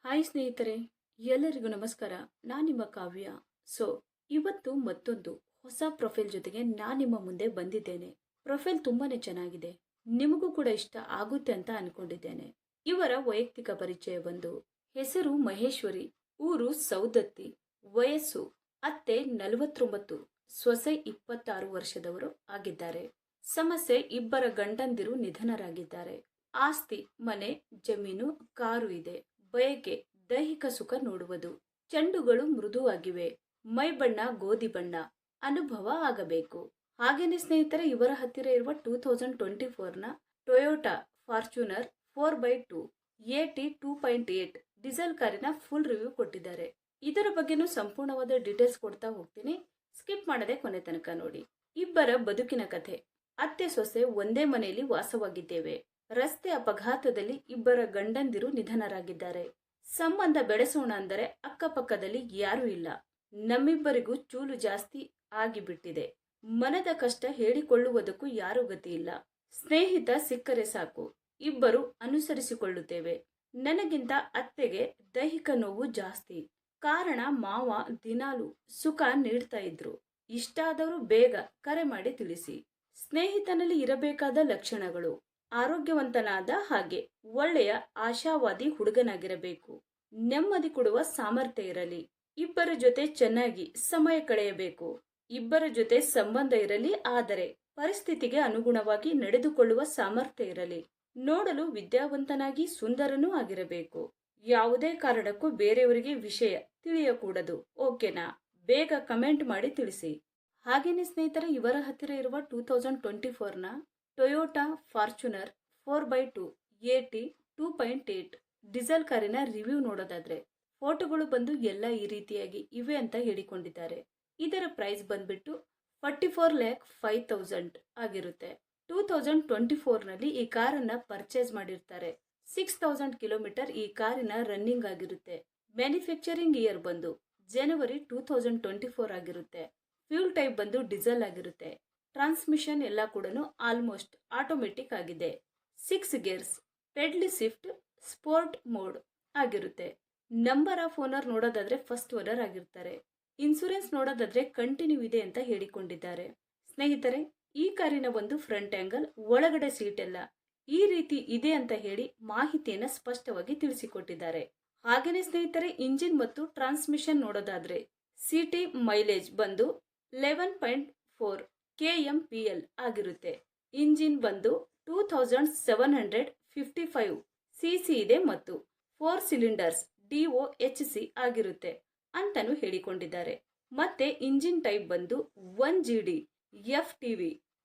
Hi ಸ್ನೇಹಿತರೆ, ಎಲ್ಲರಿಗೂ ನಮಸ್ಕಾರ. ನಾನು ನಿಮ್ಮ ಕಾವ್ಯ. ಸೊ ಇವತ್ತು ಮತ್ತೊಂದು ಹೊಸ ಪ್ರೊಫೈಲ್ ಜೊತೆಗೆ ನಾನು ನಿಮ್ಮ ಮುಂದೆ ಬಂದಿದ್ದೇನೆ. ಪ್ರೊಫೈಲ್ ತುಂಬಾನೇ ಚೆನ್ನಾಗಿದೆ, ನಿಮಗೂ ಕೂಡ ಇಷ್ಟ ಆಗುತ್ತೆ ಅಂತ ಅನ್ಕೊಂಡಿದ್ದೇನೆ. ಇವರ ವೈಯಕ್ತಿಕ ಪರಿಚಯ ಬಂದು ಹೆಸರು ಮಹೇಶ್ವರಿ, ಊರು ಸೌದತ್ತಿ, ವಯಸ್ಸು ಅತ್ತೆ 49, ಸೊಸೆ 26 ವರ್ಷದವರು ಆಗಿದ್ದಾರೆ. ಸಮಸ್ಯೆ ಇಬ್ಬರ ಗಂಡಂದಿರು ನಿಧನರಾಗಿದ್ದಾರೆ. ಆಸ್ತಿ, ಮನೆ, ಜಮೀನು, ಕಾರು ಇದೆ. ಬಯಕೆ ದೈಹಿಕ ಸುಖ ನೋಡುವುದು. ಚೆಂಡುಗಳು ಮೃದುವಾಗಿವೆ. ಮೈ ಬಣ್ಣ ಗೋಧಿ ಬಣ್ಣ. ಅನುಭವ ಆಗಬೇಕು. ಹಾಗೇನೆ ಸ್ನೇಹಿತರೆ, ಇವರ ಹತ್ತಿರ ಇರುವ 2024ನ Toyota Fortuner 4x2 AT 2.8 diesel ಕಾರಿನ ಫುಲ್ ರಿವ್ಯೂ ಕೊಟ್ಟಿದ್ದಾರೆ. ಇದರ ಬಗ್ಗೆನೂ ಸಂಪೂರ್ಣವಾದ ಡೀಟೇಲ್ಸ್ ಕೊಡ್ತಾ ಹೋಗ್ತೀನಿ, ಸ್ಕಿಪ್ ಮಾಡದೆ ಕೊನೆ ತನಕ ನೋಡಿ. ಇಬ್ಬರ ಬದುಕಿನ ಕಥೆ. ಅತ್ತೆ ಸೊಸೆ ಒಂದೇ ಮನೆಯಲ್ಲಿ ವಾಸವಾಗಿದ್ದೇವೆ. ರಸ್ತೆ ಅಪಘಾತದಲ್ಲಿ ಇಬ್ಬರ ಗಂಡಂದಿರು ನಿಧನರಾಗಿದ್ದಾರೆ. ಸಂಬಂಧ ಬೆಳೆಸೋಣ ಅಂದರೆ ಅಕ್ಕಪಕ್ಕದಲ್ಲಿ ಯಾರೂ ಇಲ್ಲ. ನಮ್ಮಿಬ್ಬರಿಗೂ ಚೂಲು ಜಾಸ್ತಿ ಆಗಿಬಿಟ್ಟಿದೆ. ಮನದ ಕಷ್ಟ ಹೇಳಿಕೊಳ್ಳುವುದಕ್ಕೂ ಯಾರೂ ಗತಿ ಇಲ್ಲ. ಸ್ನೇಹಿತ ಸಿಕ್ಕರೆ ಸಾಕು, ಇಬ್ಬರು ಅನುಸರಿಸಿಕೊಳ್ಳುತ್ತೇವೆ. ನನಗಿಂತ ಅತ್ತೆಗೆ ದೈಹಿಕ ನೋವು ಜಾಸ್ತಿ. ಕಾರಣ ಮಾವ ದಿನಾಲು ಸುಖ ನೀಡ್ತಾ ಇದ್ರು. ಇಷ್ಟಾದವರು ಬೇಗ ಕರೆ ಮಾಡಿ ತಿಳಿಸಿ. ಸ್ನೇಹಿತನಲ್ಲಿ ಇರಬೇಕಾದ ಲಕ್ಷಣಗಳು: ಆರೋಗ್ಯವಂತನಾದ ಹಾಗೆ ಒಳ್ಳೆಯ ಆಶಾವಾದಿ ಹುಡುಗನಾಗಿರಬೇಕು. ನೆಮ್ಮದಿ ಕೊಡುವ ಸಾಮರ್ಥ್ಯ ಇರಲಿ. ಇಬ್ಬರ ಜೊತೆ ಚೆನ್ನಾಗಿ ಸಮಯ ಕಳೆಯಬೇಕು. ಇಬ್ಬರ ಜೊತೆ ಸಂಬಂಧ ಇರಲಿ, ಆದರೆ ಪರಿಸ್ಥಿತಿಗೆ ಅನುಗುಣವಾಗಿ ನಡೆದುಕೊಳ್ಳುವ ಸಾಮರ್ಥ್ಯ ಇರಲಿ. ನೋಡಲು ವಿದ್ಯಾವಂತನಾಗಿ ಸುಂದರನೂ ಆಗಿರಬೇಕು. ಯಾವುದೇ ಕಾರಣಕ್ಕೂ ಬೇರೆಯವರಿಗೆ ವಿಷಯ ತಿಳಿಯಕೂಡದು. ಓಕೆನಾ? ಬೇಗ ಕಮೆಂಟ್ ಮಾಡಿ ತಿಳಿಸಿ. ಹಾಗೇನೆ ಸ್ನೇಹಿತರೆ, ಇವರ ಹತ್ತಿರ ಇರುವ 2024ನ Toyota Fortuner 4x2 AT 2.8 diesel ಕಾರಿನ ರಿವ್ಯೂ ನೋಡೋದಾದ್ರೆ ಫೋಟೋಗಳು ಬಂದು ಎಲ್ಲ ಈ ರೀತಿಯಾಗಿ ಇವೆ ಅಂತ ಹೇಳಿಕೊಂಡಿದ್ದಾರೆ. ಇದರ ಪ್ರೈಸ್ ಬಂದ್ಬಿಟ್ಟು 44,05,000 ಆಗಿರುತ್ತೆ. 2024ನಲ್ಲಿ ಈ ಕಾರನ್ನ ಪರ್ಚೇಸ್ ಮಾಡಿರ್ತಾರೆ. 6,000 ಕಿಲೋಮೀಟರ್ ಈ ಕಾರಿನ ರನ್ನಿಂಗ್ ಆಗಿರುತ್ತೆ. ಮ್ಯಾನುಫ್ಯಾಕ್ಚರಿಂಗ್ ಇಯರ್ ಬಂದು ಜನವರಿ 2024 ಆಗಿರುತ್ತೆ. ಫ್ಯೂಲ್ ಟೈಪ್ ಬಂದು ಡೀಸೆಲ್ ಆಗಿರುತ್ತೆ. ಟ್ರಾನ್ಸ್ಮಿಷನ್ ಎಲ್ಲ ಕೂಡ ಆಲ್ಮೋಸ್ಟ್ ಆಟೋಮೆಟಿಕ್ ಆಗಿದೆ. 6 ಗೇರ್ಸ್, ಪೆಡ್ಲಿ ಶಿಫ್ಟ್, ಸ್ಪೋರ್ಟ್ ಮೋಡ್ ಆಗಿರುತ್ತೆ. ನಂಬರ್ ಆಫ್ ಓನರ್ ನೋಡೋದಾದ್ರೆ ಫಸ್ಟ್ ಓನರ್ ಆಗಿರ್ತಾರೆ. ಇನ್ಸೂರೆನ್ಸ್ ನೋಡೋದಾದ್ರೆ ಕಂಟಿನ್ಯೂ ಇದೆ ಅಂತ ಹೇಳಿಕೊಂಡಿದ್ದಾರೆ. ಸ್ನೇಹಿತರೆ, ಈ ಕಾರಿನ ಒಂದು ಫ್ರಂಟ್ ಆಂಗಲ್, ಒಳಗಡೆ ಸೀಟ್ ಎಲ್ಲ ಈ ರೀತಿ ಇದೆ ಅಂತ ಹೇಳಿ ಮಾಹಿತಿಯನ್ನ ಸ್ಪಷ್ಟವಾಗಿ ತಿಳಿಸಿಕೊಟ್ಟಿದ್ದಾರೆ. ಹಾಗೇನೆ ಸ್ನೇಹಿತರೆ, ಇಂಜಿನ್ ಮತ್ತು ಟ್ರಾನ್ಸ್ಮಿಷನ್ ನೋಡೋದಾದ್ರೆ ಸಿಟಿ ಮೈಲೇಜ್ ಬಂದು 11.4 kmpl ಆಗಿರುತ್ತೆ. ಇಂಜಿನ್ ಬಂದು 2755 cc ಇದೆ ಮತ್ತು 4 ಸಿಲಿಂಡರ್ಸ್ DOHC ಆಗಿರುತ್ತೆ ಅಂತಾನು ಹೇಳಿಕೊಂಡಿದ್ದಾರೆ. ಮತ್ತೆ ಇಂಜಿನ್ ಟೈಪ್ ಬಂದು 1GD FTV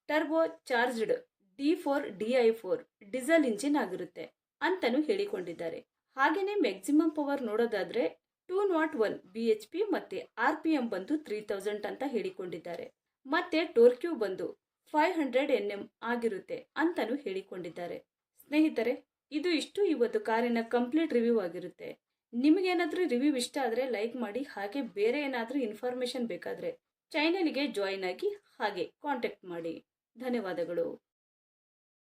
turbo charged D4 DI4 diesel engine ಆಗಿರುತ್ತೆ ಅಂತಾನು ಹೇಳಿಕೊಂಡಿದ್ದಾರೆ. ಹಾಗೇನೆ ಮ್ಯಾಕ್ಸಿಮಮ್ ಪವರ್ ನೋಡೋದಾದ್ರೆ 201 BHP ಮತ್ತೆ RPM ಬಂದು 3000 ಅಂತ ಹೇಳಿಕೊಂಡಿದ್ದಾರೆ. ಮತ್ತೆ ಟೋರ್ಕ್ಯೂ ಬಂದು 500 Nm ಆಗಿರುತ್ತೆ ಅಂತಾನು ಹೇಳಿಕೊಂಡಿದ್ದಾರೆ. ಸ್ನೇಹಿತರೆ, ಇದು ಇಷ್ಟು ಇವತ್ತು ಕಾರಿನ ಕಂಪ್ಲೀಟ್ ರಿವ್ಯೂ ಆಗಿರುತ್ತೆ. ನಿಮಗೇನಾದ್ರೂ ರಿವ್ಯೂ ಇಷ್ಟ ಆದ್ರೆ ಲೈಕ್ ಮಾಡಿ. ಹಾಗೆ ಬೇರೆ ಏನಾದ್ರೂ ಇನ್ಫಾರ್ಮೇಶನ್ ಬೇಕಾದ್ರೆ ಚಾನೆಲ್ಗೆ ಜಾಯಿನ್ ಆಗಿ ಹಾಗೆ ಕಾಂಟ್ಯಾಕ್ಟ್ ಮಾಡಿ. ಧನ್ಯವಾದಗಳು.